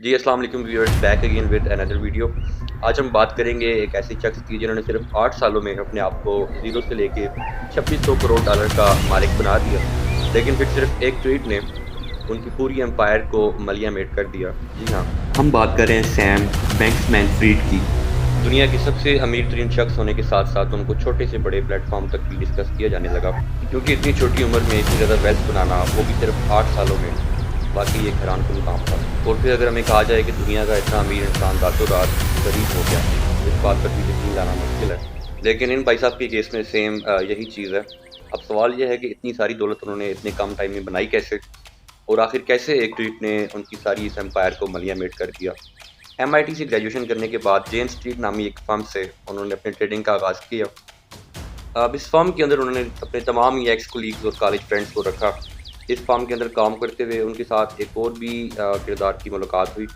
जी अस्सलाम वालेकुम viewers, back again with another video. आज हम बात करेंगे एक ऐसे शख्स की जिन्होंने सिर्फ 8 सालों में अपने आप को ज़ीरो से लेके 2600 करोड़ डॉलर का मालिक बना दिया। लेकिन फिर सिर्फ एक ट्वीट ने उनकी पूरी एम्पायर को मलिया मेट कर दिया। जी हाँ, हम बात कर रहे हैं सैम बैंक्समैन-फ्रीड की। दुनिया के सबसे अमीर तरीन शख्स होने के साथ-साथ उनको छोटे से बड़े प्लेटफ़ॉर्म तक भी डिस्कस किया जाने लगा। क्योंकि इतनी छोटी उम्र में इतनी ज़्यादा वेल्थ बनाना, वो भी सिर्फ 8 सालों में, वाक़ई एक हैरानकुन काम था। और फिर अगर हमें कहा जाए कि दुनिया का इतना अमीर इंसान रातों रात गरीब हो गया, इस बात पर भी यकीन लाना मुश्किल है। लेकिन इन भाई साहब के केस में सेम यही चीज़ है। अब सवाल ये है कि इतनी सारी दौलत उन्होंने इतने कम टाइम में बनाई कैसे? और आखिर कैसे एक ट्वीट ने उनकी सारी इस एम्पायर को मलिया मेट कर दिया? एमआईटी से ग्रेजुएशन करने के बाद जेन स्ट्रीट नामी एक फर्म से उन्होंने अपने ट्रेडिंग का आगाज़ किया। अब इस फर्म के अंदर उन्होंने अपने तमाम ही एक्स कोलीग्स और कॉलेज फ्रेंड्स को रखा। इस फर्म के अंदर काम करते हुए उनके साथ एक और भी किरदार की मुलाकात हुई,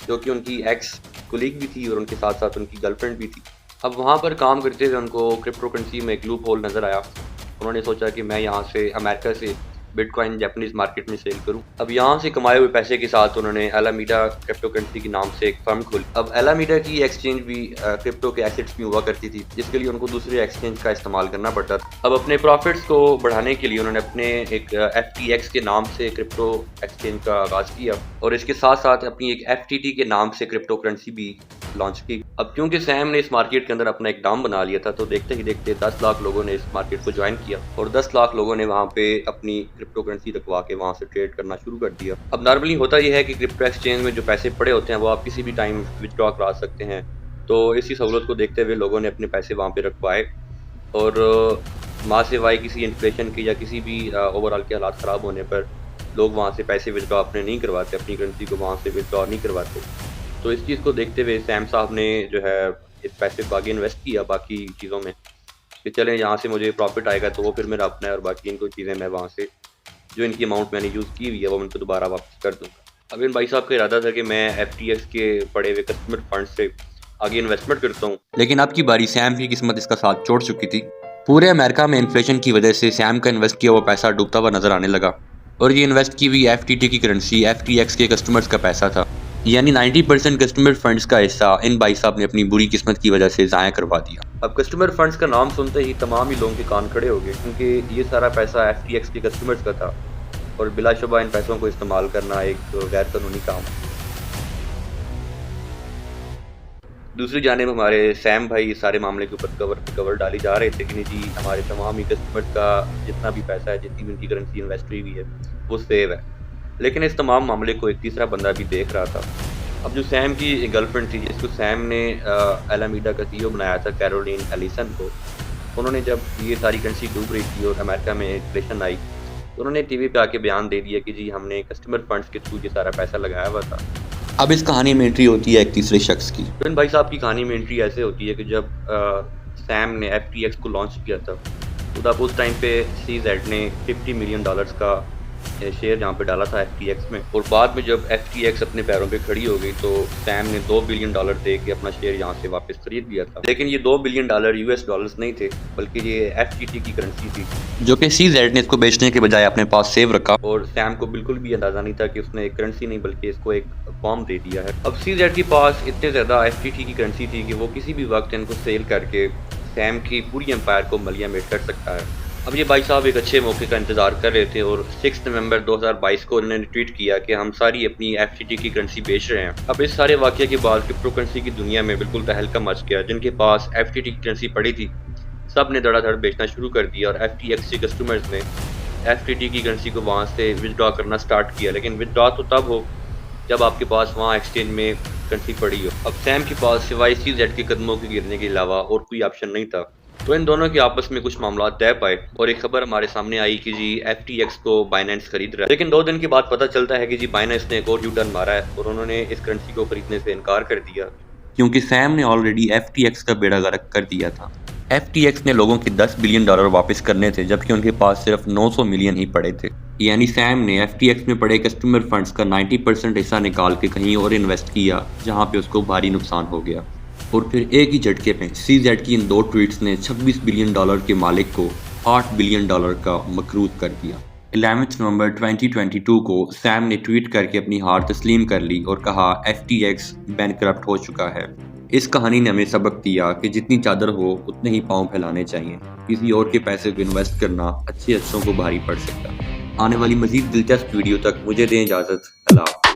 जो कि उनकी एक्स कोलीग भी थी और उनके साथ-साथ उनकी गर्लफ्रेंड भी थी। अब वहाँ पर काम करते हुए उनको क्रिप्टो करेंसी में एक लूप होल नज़र आया। उन्होंने सोचा कि मैं यहाँ से अमेरिका से बिटकॉइन जापानीज़ मार्केट में सेल करूँ। अब यहाँ से कमाए हुए पैसे के साथ उन्होंने अलामीडा क्रिप्टो करेंसी के नाम से एक फ़र्म खोली। अब अलामीडा की एक्सचेंज भी क्रिप्टो के एसेट्स में हुआ करती थी, जिसके लिए उनको दूसरे एक्सचेंज का इस्तेमाल करना पड़ता था। अब अपने प्रॉफिट्स को बढ़ाने के लिए उन्होंने अपने एक एफटीएक्स के नाम से क्रिप्टो एक्सचेंज का आगाज़ किया और इसके साथ-साथ अपनी एक एफटीटी के नाम से क्रिप्टो करेंसी भी लॉन्च की। अब क्योंकि सैम ने इस मार्केट के अंदर अपना एक नाम बना लिया था, तो देखते ही देखते 10 लाख लोगों ने इस मार्केट को ज्वाइन किया और 10 लाख लोगों ने वहाँ पे अपनी क्रिप्टो करेंसी रखवा के वहाँ से ट्रेड करना शुरू कर दिया। अब नॉर्मली होता ये है कि क्रिप्टो एक्सचेंज में जो पैसे पड़े होते हैं वो आप किसी भी टाइम विथड्रॉ करा सकते हैं। तो इसी सहूलत को देखते हुए लोगों ने अपने पैसे वहाँ पे रखवाए और माँ सिवाय किसी इन्फ्लेशन की या किसी भी ओवरऑल के हालात ख़राब होने पर लोग वहाँ से पैसे विथड्रॉ अपने नहीं करवाते, अपनी करेंसी को वहाँ से विथड्रॉ नहीं करवाते। तो इस चीज़ को देखते हुए सैम साहब ने जो है इस पैसे को आगे इन्वेस्ट किया बाकी चीज़ों में, कि चलें यहाँ से मुझे प्रॉफ़िट आएगा तो वो फिर मेरा अपना है और बाकी इनको चीज़ें मैं वहाँ से जो इनकी अमाउंट मैंने यूज़ की हुई है वो उनको दोबारा वापस कर दूँगा। अब इन भाई साहब का इरादा था कि मैं एफटीएक्स के पड़े हुए कस्टमर फंड से आगे इन्वेस्टमेंट करता हूँ। लेकिन अब की बारी सैम की किस्मत इसका साथ छोड़ चुकी थी। पूरे अमेरिका में इन्फ्लेशन की वजह से सैम का इन्वेस्ट किया हुआ पैसा डूबता हुआ नजर आने लगा और ये इन्वेस्ट की हुई एफटीटी की करेंसी एफटीएक्स के कस्टमर्स का पैसा था। यानी 90% कस्टमर फंड्स का हिस्सा इन भाई साहब ने अपनी बुरी किस्मत की वजह से ज़ाया करवा दिया। अब कस्टमर फंड्स का नाम सुनते ही तमाम ही लोगों के कान खड़े हो गए, क्योंकि ये सारा पैसा एफटीएक्स के कस्टमर्स का था और बिलाशुबा इन पैसों को इस्तेमाल करना एक गैर कानूनी काम है। दूसरी जानिब हमारे सैम भाई इस सारे मामले के ऊपर कवर डाली जा रहे थे कि नहीं जी, हमारे तमाम ही कस्टमर्स का जितना भी पैसा है, जितनी भी उनकी करेंसी इन्वेस्ट हुई है वो सेव है। लेकिन इस तमाम मामले को एक तीसरा बंदा भी देख रहा था। अब जो सैम की गर्लफ्रेंड थी, जिसको सैम ने अलामीडा का सीईओ बनाया था, कैरोलीन एलिसन को, उन्होंने जब ये सारी करेंसी डूब रही थी और अमेरिका में इन्फ्लेशन आई, तो उन्होंने टीवी पे आके बयान दे दिया कि जी हमने कस्टमर फंड्स के थ्रू ये सारा पैसा लगाया हुआ था। अब इस कहानी में एंट्री होती है एक तीसरे शख्स की। तो इन भाई साहब की कहानी में एंट्री ऐसे होती है कि जब सैम ने एफटीएक्स को लॉन्च किया था, तो तब उस टाइम पे सीजेड ने $50 मिलियन का शेयर जहाँ पे डाला था एफटीएक्स में, और बाद में जब एफटीएक्स अपने पैरों पे खड़ी हो गई तो सैम ने $2 बिलियन दे के अपना शेयर यहाँ से वापस खरीद लिया था। लेकिन ये $2 बिलियन यूएस डॉलर्स नहीं थे, बल्कि ये एफटीटी की करेंसी थी, जो कि सीजेड ने इसको बेचने के बजाय अपने पास सेव रखा और सैम को बिल्कुल भी अंदाजा नहीं था कि उसने एक करेंसी नहीं बल्कि इसको एक फॉर्म दे दिया है। अब सीजेड के पास इतने ज़्यादा एफटीटी की करेंसी थी कि वो किसी भी वक्त इनको सेल करके सैम की पूरी एम्पायर को मलिया मेट कर सकता है। अब ये भाई साहब एक अच्छे मौके का इंतज़ार कर रहे थे और 6 नवंबर 2022 को उन्होंने ट्वीट किया कि हम सारी अपनी एफटीटी की करेंसी बेच रहे हैं। अब इस सारे वाक़ये के बाद क्रिप्टो करेंसी की दुनिया में बिल्कुल तहलका मच गया। जिनके पास एफटीटी की करेंसी पड़ी थी, सब ने धड़ाधड़ बेचना शुरू कर दिया और एफटीएक्स के कस्टमर्स ने एफटीटी की करेंसी को वहाँ से विदड्रॉ करना स्टार्ट किया। लेकिन विदड्रॉ तो तब हो जब आपके पास वहाँ एक्सचेंज में करेंसी पड़ी हो। अब सैम के पास सिवाय सीजेड के कदमों के गिरने के अलावा और कोई ऑप्शन नहीं था। तो इन दोनों के आपस में कुछ मामला तय पाए और एक खबर हमारे सामने आई कि जी एफटीएक्स को बाइनेंस खरीद रहा है। लेकिन 2 दिन के बाद पता चलता है कि जी बाइनेंस ने एक और यू टर्न मारा है और उन्होंने इस करेंसी को खरीदने से इनकार कर दिया, क्योंकि सैम ने ऑलरेडी एफटीएक्स का बेड़ा गर्क कर दिया था। एफटीएक्स ने लोगों के $10 बिलियन वापस करने थे, जबकि उनके पास सिर्फ 900 मिलियन ही पड़े थे। यानी सैम ने एफटीएक्स में पड़े कस्टमर फंड्स का 90% हिस्सा निकाल के कहीं और इन्वेस्ट किया, जहां पे उसको भारी नुकसान हो गया। और फिर एक ही झटके में सीजेड की इन 2 ट्वीट्स ने $26 बिलियन के मालिक को $8 बिलियन का मकरूज कर दिया। 11 नवंबर 2022 को सैम ने ट्वीट करके अपनी हार तस्लीम कर ली और कहा FTX बैंकक्रप्ट हो चुका है। इस कहानी ने हमें सबक दिया कि जितनी चादर हो उतने ही पाँव फैलाने चाहिए। किसी और के पैसे को इन्वेस्ट करना अच्छे अच्छों को भारी पड़ सकता है। आने वाली मजीद दिलचस्प वीडियो तक मुझे दें इजाज़त। अल्लाह।